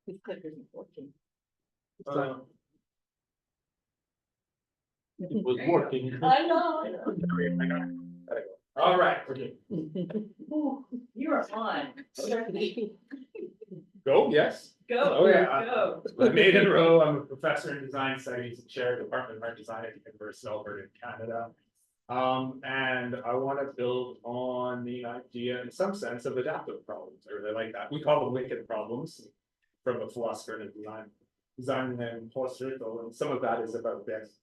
This clicker isn't working. It was working. I know. I got it. All right, okay. Ooh, you are on. Go, yes. Go. Oh, yeah. Go. I'm Aidan Rowe. I'm a professor in design studies and chair of the Department of Art Design at the University of Alberta in Canada. And I want to build on the idea, in some sense, of adaptive problems. I really like that. We call them wicked problems from a philosopher and a design named Paul Circle, and some of that is about this.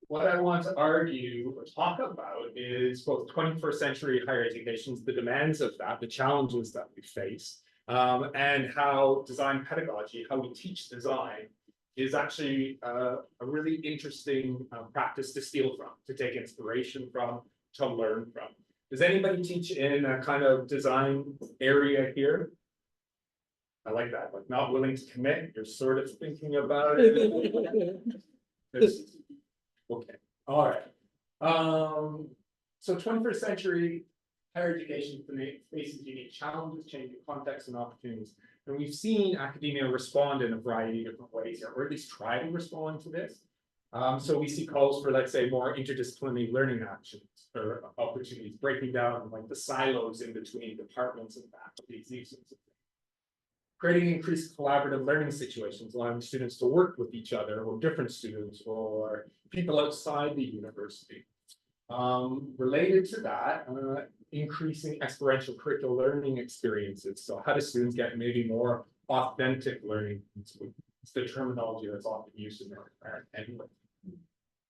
What I want to argue or talk about is both 21st century higher education, the demands of that, the challenges that we face, and how design pedagogy, how we teach design, is actually a really interesting practice to steal from, to take inspiration from, to learn from. Does anybody teach in a kind of design area here? I like that, like not willing to commit, you're sort of thinking about it. Okay, all right. So 21st century higher education faces unique challenges, changing contexts and opportunities. And we've seen academia respond in a variety of different ways, or at least try to respond to this. So we see calls for, let's say, more interdisciplinary learning actions or opportunities, breaking down like the silos in between departments and faculties, these sorts of things. Creating increased collaborative learning situations, allowing students to work with each other or different students or people outside the university. Related to that, increasing experiential curricular learning experiences. So how do students get maybe more authentic learning? It's the terminology that's often used in there anyway.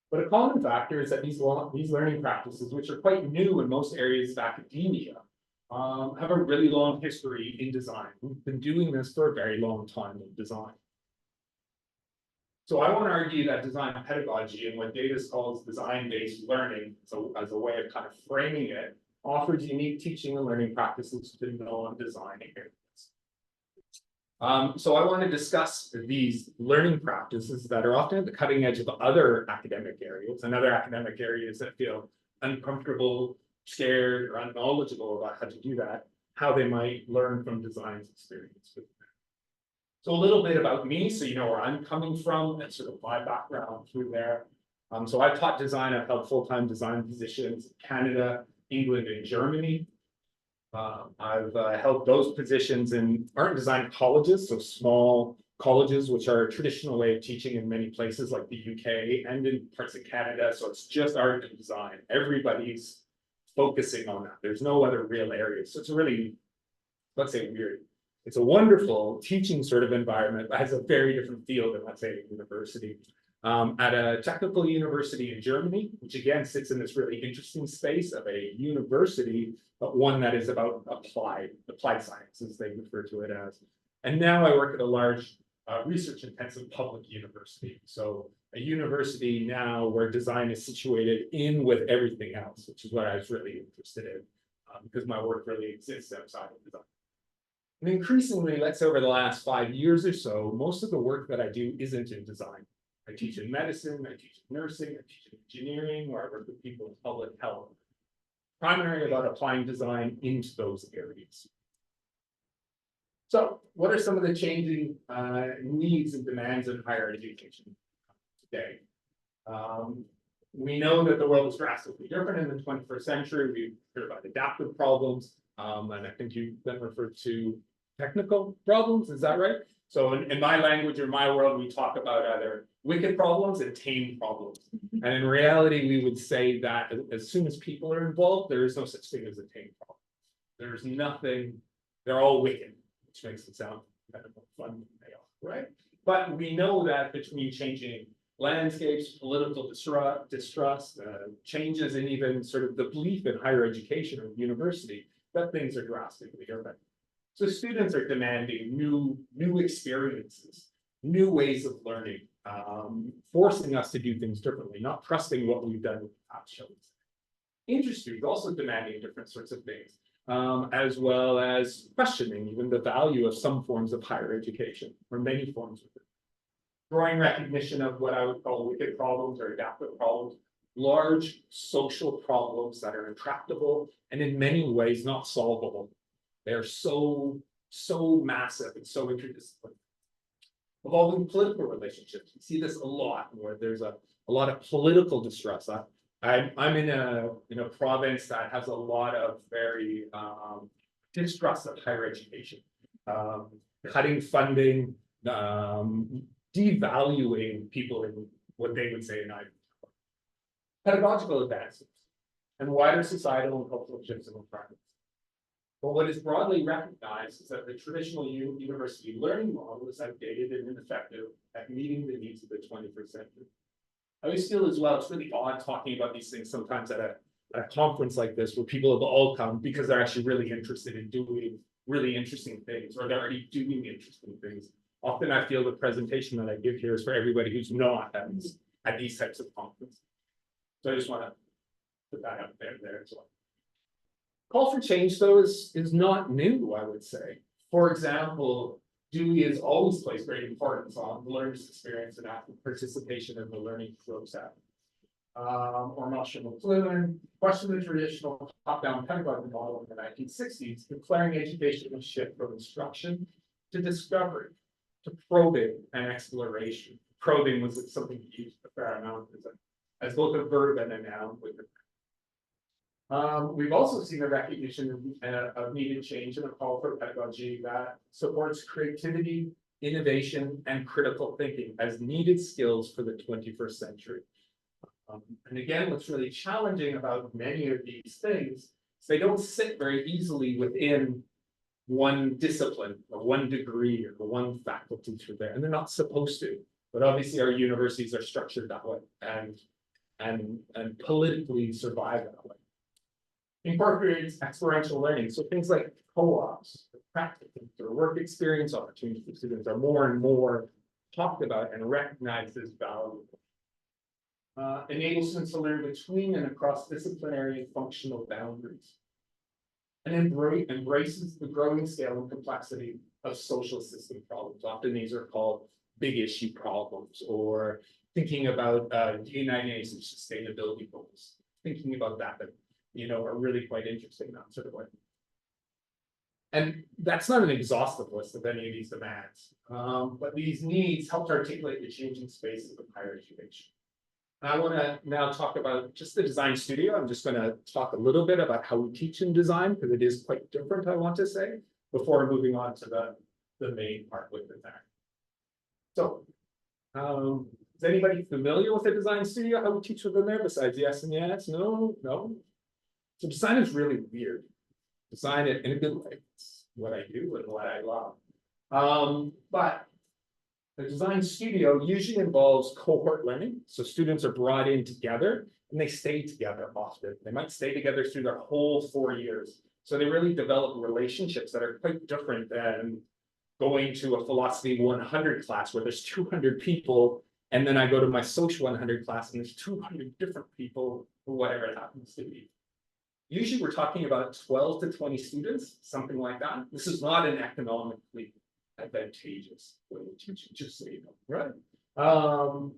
But a common factor is that these learning practices, which are quite new in most areas of academia, have a really long history in design. We've been doing this for a very long time in design. So I want to argue that design pedagogy and what Davis calls design-based learning, so as a way of kind of framing it, offers unique teaching and learning practices to non-design areas. So I want to discuss these learning practices that are often at the cutting edge of other academic areas and other academic areas that feel uncomfortable, scared, or unknowledgeable about how to do that, how they might learn from design's experience. So a little bit about me, so you know where I'm coming from, and sort of my background through there. So I've taught design, I've held full-time design positions in Canada, England, and Germany. I've held those positions in art and design colleges, so small colleges, which are a traditional way of teaching in many places like the UK and in parts of Canada. So it's just art and design. Everybody's focusing on that. There's no other real areas. So it's a really, let's say, weird. It's a wonderful teaching sort of environment, but has a very different feel than, let's say, a university. At a technical university in Germany, which again sits in this really interesting space of a university, but one that is about applied sciences, they refer to it as. And now I work at a large research-intensive public university. So a university now where design is situated in with everything else, which is what I was really interested in, because my work really exists outside of design. And increasingly, let's say over the last 5 years or so, most of the work that I do isn't in design. I teach in medicine, I teach in nursing, I teach in engineering, or I work with people in public health. Primarily about applying design into those areas. So what are some of the changing needs and demands in higher education today? We know that the world is drastically different in the 21st century. We've heard about adaptive problems, and I think you then referred to technical problems, is that right? So in my language or my world, we talk about either wicked problems and tame problems. And in reality, we would say that as soon as people are involved, there is no such thing as a tame problem. There's nothing, they're all wicked, which makes it sound kind of fun than they are, right? But we know that between changing landscapes, political distrust, changes in even sort of the belief in higher education or university, that things are drastically different. So students are demanding new experiences, new ways of learning, forcing us to do things differently, not trusting what we've done with the past shows. Industry is also demanding different sorts of things, as well as questioning even the value of some forms of higher education, or many forms of it. Growing recognition of what I would call wicked problems or adaptive problems, large social problems that are intractable and in many ways not solvable. They're so massive and so interdisciplinary. Evolving political relationships, you see this a lot where there's a lot of political distress. I'm in a province that has a lot of very distrust of higher education, cutting funding, devaluing people in what they would say in Aidan. Pedagogical advances and wider societal and cultural shifts in practice. But what is broadly recognized is that the traditional university learning model is outdated and ineffective at meeting the needs of the 21st century. I always feel as well, it's really odd talking about these things sometimes at a conference like this where people have all come because they're actually really interested in doing really interesting things, or they're already doing interesting things. Often I feel the presentation that I give here is for everybody who's not at these types of conferences. So I just want to put that out there as well. Call for change, though, is not new, I would say. For example, Dewey has always placed great importance on the learner's experience and active participation in the learning process. Or Marshall McLuhan questioned the traditional top-down pedagogy model in the 1960s, declaring education a shift from instruction to discovery, to probing and exploration. Probing was something used a fair amount as both a verb and a noun with it. We've also seen a recognition of needed change in a call for pedagogy that supports creativity, innovation, and critical thinking as needed skills for the 21st century. And again, what's really challenging about many of these things is they don't sit very easily within one discipline or one degree or one faculty through there, and they're not supposed to. But obviously, our universities are structured that way and politically survive that way. Incorporates experiential learning. So things like co-ops, practicums, or work experience opportunities for students are more and more talked about and recognized as valuable. Enables students to learn between and across disciplinary and functional boundaries. And embraces the growing scale and complexity of social system problems. Often these are called big issue problems, or thinking about the United Nations sustainability goals. Thinking about that are really quite interesting in that sort of way. And that's not an exhaustive list of any of these demands, but these needs help to articulate the changing spaces of higher education. And I want to now talk about just the design studio. I'm just going to talk a little bit about how we teach in design, because it is quite different, I want to say, before moving on to the main part with it there. So, is anybody familiar with the design studio? How we teach within there besides yes and yes? No. So design is really weird. Design it in a good way. It's what I do and what I love. But the design studio usually involves cohort learning. So students are brought in together and they stay together often. They might stay together through their whole 4 years. So they really develop relationships that are quite different than going to a philosophy 100 class where there's 200 people. And then I go to my social 100 class and there's 200 different people, or whatever it happens to be. Usually we're talking about 12 to 20 students, something like that. This is not an economically advantageous way of teaching, just so you know, right?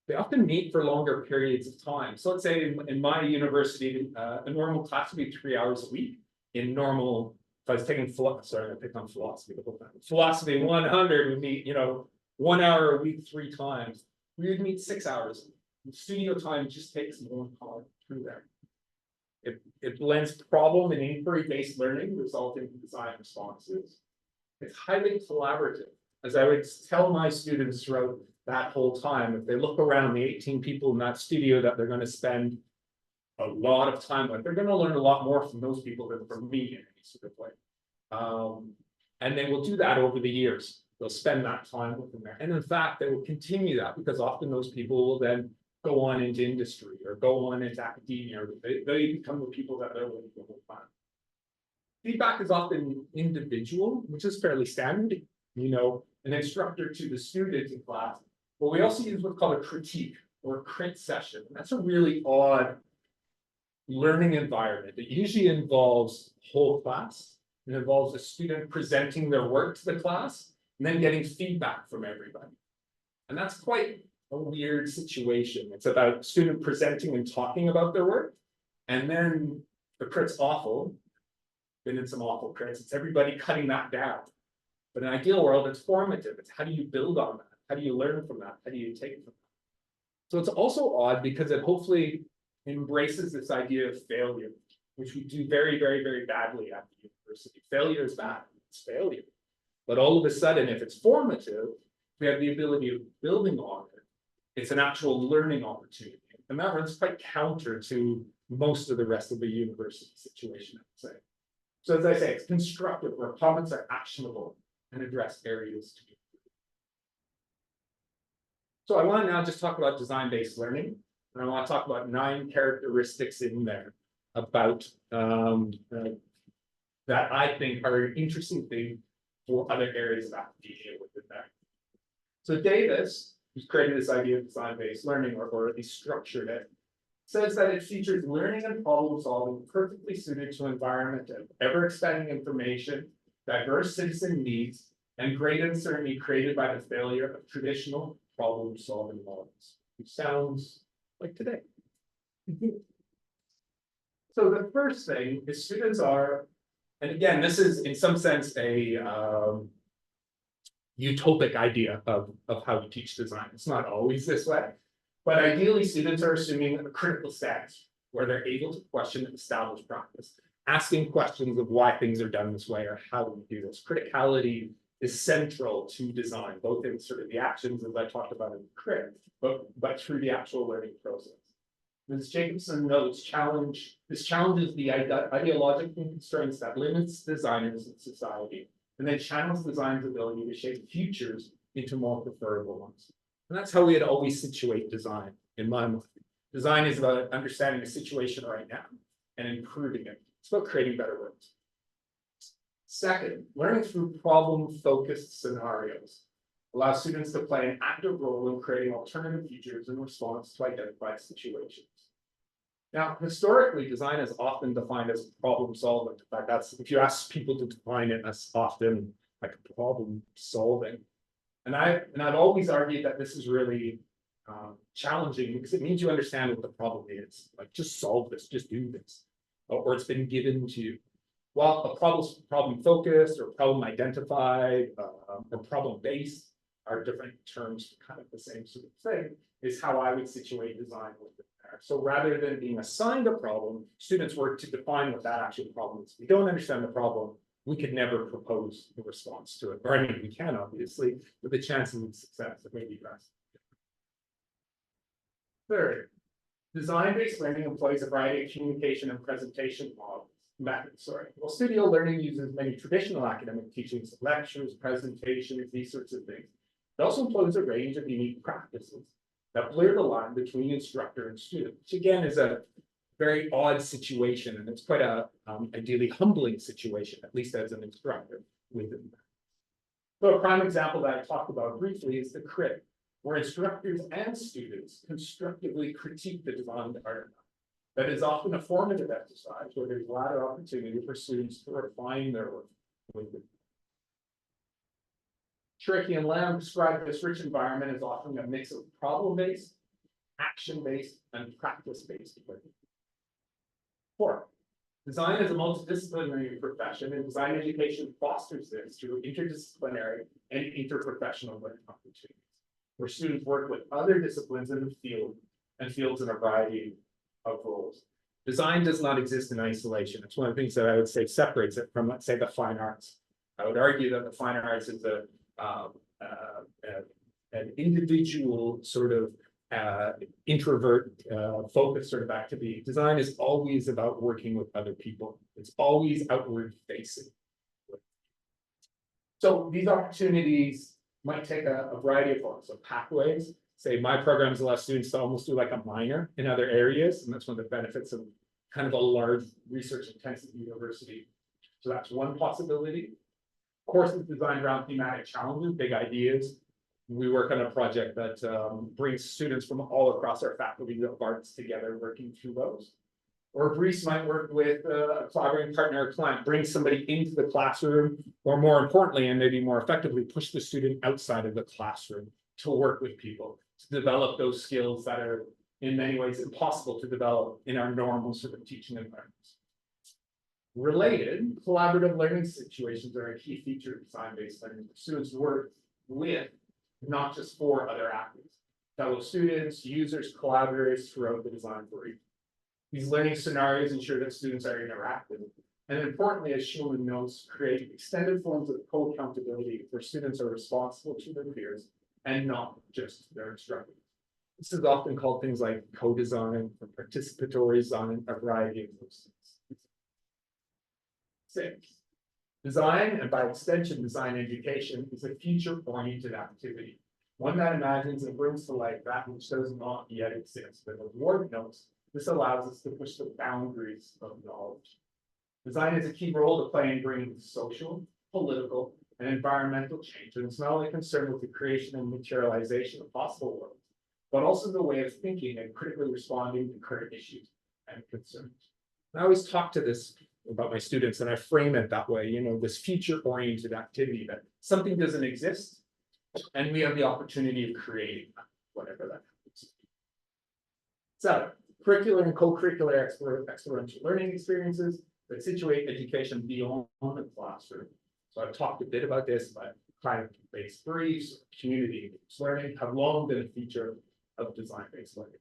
They often meet for longer periods of time. So let's say in my university, a normal class would be 3 hours a week. In normal, if I was taking I picked on philosophy the whole time. Philosophy 100 would meet, 1 hour a week, 3 times. We would meet 6 hours. Studio time just takes more time through there. It blends problem and inquiry-based learning, resulting in design responses. It's highly collaborative. As I would tell my students throughout that whole time, if they look around the 18 people in that studio that they're going to spend a lot of time with, they're going to learn a lot more from those people than from me in any sort of way. And they will do that over the years. They'll spend that time with them there. And in fact, they will continue that because often those people will then go on into industry or go on into academia, or they become the people that they're with the whole time. Feedback is often individual, which is fairly standard, an instructor to the student in class. But we also use what's called a critique or a crit session. And that's a really odd learning environment. It usually involves whole class. It involves a student presenting their work to the class and then getting feedback from everybody. And that's quite a weird situation. It's about a student presenting and talking about their work. And then the crit's awful. Been in some awful crits. It's everybody cutting that down. But in an ideal world, it's formative. It's how do you build on that? How do you learn from that? How do you take it from that? So it's also odd because it hopefully embraces this idea of failure, which we do very, very, very badly at the university. Failure is bad. It's failure. But all of a sudden, if it's formative, we have the ability of building on it. It's an actual learning opportunity. And that runs quite counter to most of the rest of the university situation, I would say. So as I say, it's constructive where comments are actionable and address areas to be. So I want to now just talk about design-based learning. And I want to talk about 9 characteristics in there about that I think are an interesting thing for other areas of application within there. So Davis, who's created this idea of design-based learning, or at least structured it, says that it features learning and problem solving perfectly suited to an environment of ever-expanding information, diverse citizen needs, and great uncertainty created by the failure of traditional problem-solving models. Which sounds like today. So the first thing is students are, and again, this is in some sense a utopic idea of how to teach design. It's not always this way, but ideally students are assuming a critical stance where they're able to question established practice, asking questions of why things are done this way or how do we do this. Criticality is central to design, both in sort of the actions as I talked about in the crit, but through the actual learning process. Ms. Jacobson notes this challenges the ideological constraints that limits designers in society, and then channels design's ability to shape futures into more preferable ones. And that's how we had always situate design in my mind. Design is about understanding the situation right now and improving it. It's about creating better worlds. Second, learning through problem-focused scenarios allows students to play an active role in creating alternative futures in response to identified situations. Now, historically, design is often defined as problem-solving. In fact, that's if you ask people to define it as often like problem-solving. And I've always argued that this is really challenging because it means you understand what the problem is. Like, just solve this, just do this, or it's been given to you. While a problem focused or problem identified or problem based are different terms for kind of the same sort of thing, is how I would situate design within there. So rather than being assigned a problem, students work to define what that actual problem is. If we don't understand the problem, we could never propose a response to it. Or I mean, we can obviously, but the chances of success are maybe less. Third, design-based learning employs a variety of communication and presentation methods. Well, studio learning uses many traditional academic teachings, lectures, presentations, these sorts of things. It also employs a range of unique practices that blur the line between instructor and student, which again is a very odd situation, and it's quite a ideally humbling situation, at least as an instructor within that. So a prime example that I talked about briefly is the crit, where instructors and students constructively critique the designed artifact. That is often a formative exercise where there's a lot of opportunity for students to refine their work. Cherokee and Lamb described this rich environment as often a mix of problem-based, action-based, and practice-based learning. 4. Design is a multidisciplinary profession, and design education fosters this through interdisciplinary and interprofessional learning opportunities, where students work with other disciplines in the field and fields in a variety of roles. Design does not exist in isolation. It's one of the things that I would say separates it from, let's say, the fine arts. I would argue that the fine arts is an individual sort of introvert focused sort of activity. Design is always about working with other people. It's always outward facing. So these opportunities might take a variety of forms. So pathways, say my programs allow students to almost do like a minor in other areas. And that's one of the benefits of kind of a large research intensive university. So that's one possibility. Courses designed around thematic challenges, big ideas. We work on a project that brings students from all across our faculty of arts together working through those. Or Brees might work with a collaborating partner or client, bring somebody into the classroom, or more importantly, and maybe more effectively, push the student outside of the classroom to work with people. to develop those skills that are in many ways impossible to develop in our normal sort of teaching environments. Related, collaborative learning situations are a key feature of design-based learning. Students work with, not just for other actors, fellow students, users, collaborators throughout the design work. These learning scenarios ensure that students are interactive, and importantly, as Shulman notes, create extended forms of co-accountability where students are responsible to their peers and not just their instructors. This is often called things like co-design or participatory design, a variety of those things. 6. Design, and by extension, design education, is a future-oriented activity. One that imagines and brings to life that which does not yet exist. But as Ward notes, this allows us to push the boundaries of knowledge. Design has a key role to play in bringing social, political, and environmental change. And it's not only concerned with the creation and materialization of possible worlds, but also the way of thinking and critically responding to current issues and concerns. I always talk to this about my students, and I frame it that way, you know, this future-oriented activity that something doesn't exist, and we have the opportunity of creating whatever that is. 7. Curricular and co-curricular experiential learning experiences that situate education beyond the classroom. So I've talked a bit about this, but climate-based briefs, community-based learning have long been a feature of design-based learning.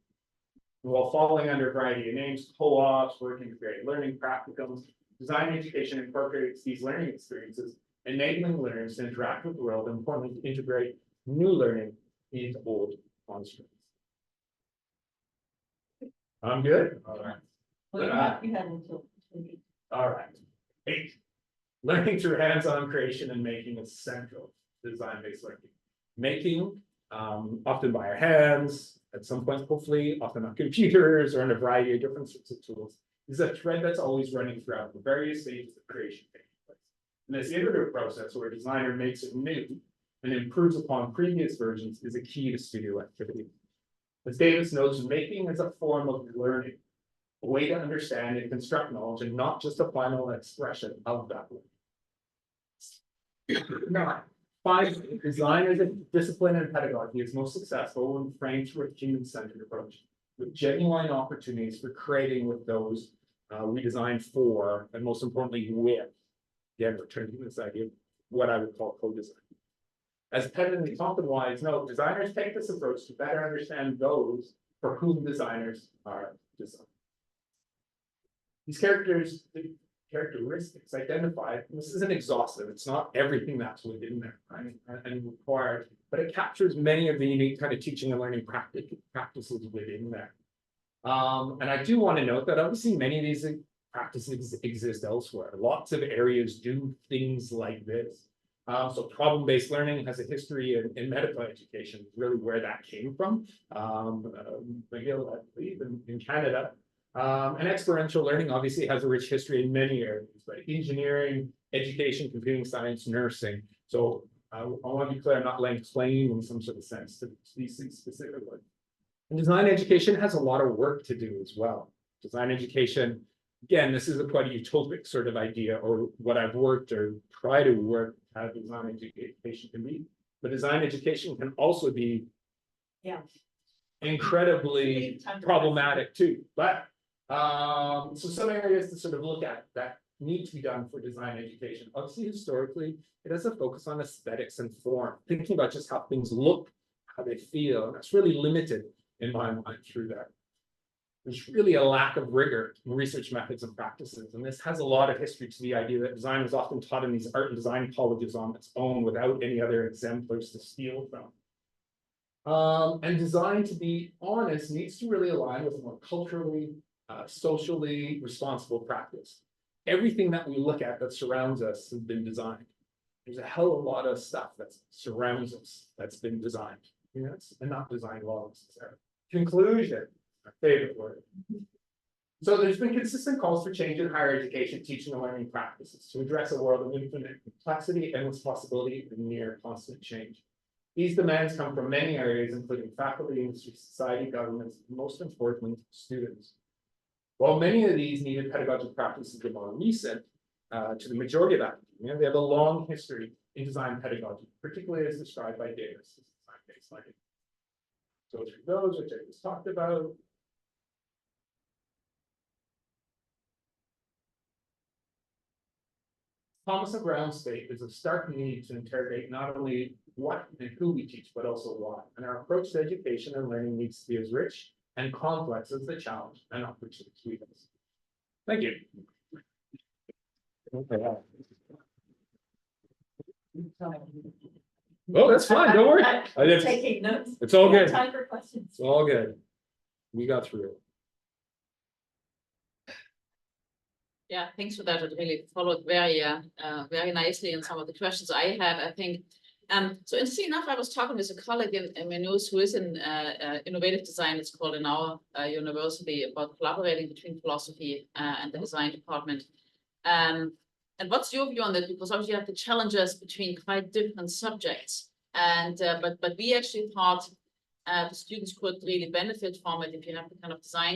While falling under a variety of names, co-ops, working to create learning practicums, design education incorporates these learning experiences, enabling learners to interact with the world and importantly to integrate new learning into old constructs. I'm good? All right. Well, you have until. All right. 8. Learning through hands-on creation and making is central to design-based learning. Making, often by our hands, at some point, hopefully, often on computers or in a variety of different sorts of tools, is a thread that's always running throughout the various stages of creation taking place. And this iterative process where a designer makes it new and improves upon previous versions is a key to studio activity. As Davis notes, making is a form of learning, a way to understand and construct knowledge and not just a final expression of that learning. 9. 5. Design as a discipline and pedagogy is most successful when framed through a human-centered approach, with genuine opportunities for creating with those we design for, and most importantly, with. Again, returning to this idea of what I would call co-design. As Penn and Thompson-Wise note, designers take this approach to better understand those for whom designers are designed. These characteristics identified, and this isn't exhaustive, it's not everything that's within there, right, and required, but it captures many of the unique kind of teaching and learning practices within there. And I do want to note that obviously many of these practices exist elsewhere. Lots of areas do things like this. So problem-based learning has a history in medical education, really where that came from. McGill, I believe, in Canada. And experiential learning obviously has a rich history in many areas, but engineering, education, computing science, nursing. So I want to be clear, I'm not laying claim in some sort of sense to these things specifically. And design education has a lot of work to do as well. Design education, again, this is quite a utopic sort of idea, or what I've worked or try to work how design education can be. But design education can also be incredibly problematic too. But so some areas to sort of look at that need to be done for design education. Obviously, historically, it has a focus on aesthetics and form, thinking about just how things look, how they feel. And that's really limited in my mind through that. There's really a lack of rigor in research methods and practices. And this has a lot of history to the idea that design was often taught in these art and design colleges on its own without any other exemplars to steal from. And design, to be honest, needs to really align with a more culturally, socially responsible practice. Everything that we look at that surrounds us has been designed. There's a hell of a lot of stuff that surrounds us that's been designed. Yes, and not designed well necessarily. Conclusion, my favorite word. So there's been consistent calls for change in higher education, teaching and learning practices to address a world of infinite complexity, endless possibility, and near constant change. These demands come from many areas, including faculty, industry, society, governments, and most importantly, students. While many of these needed pedagogical practices are more recent to the majority of academia, they have a long history in design pedagogy, particularly as described by Davis. go through those, which I just talked about. Thomas and Brown's state is a stark need to interrogate not only what and who we teach, but also why. And our approach to education and learning needs to be as rich and complex as the challenge and opportunities we face. Thank you. Oh, that's fine. Don't worry. I did. Taking notes. It's all We have good. Time for questions. It's all good. We got through it. Yeah, thanks for that. It really followed very nicely in some of the questions I had, I think. So interesting enough, I was talking with a colleague in Menus who is in innovative design, it's called in our university, about collaborating between philosophy and the design department. And what's your view on that? Because obviously you have the challenges between quite different subjects. And but we actually thought the students could really benefit from it if you have the kind of design